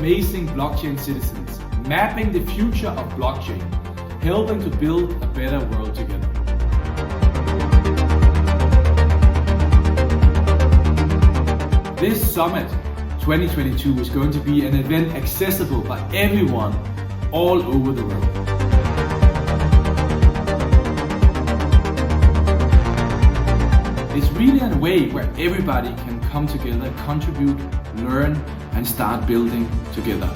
amazing blockchain citizens, mapping the future of blockchain, helping to build a better world together. This Summit 2022 is going to be an event accessible by everyone all over the world. It's really a way where everybody can come together, contribute, learn, and start building together.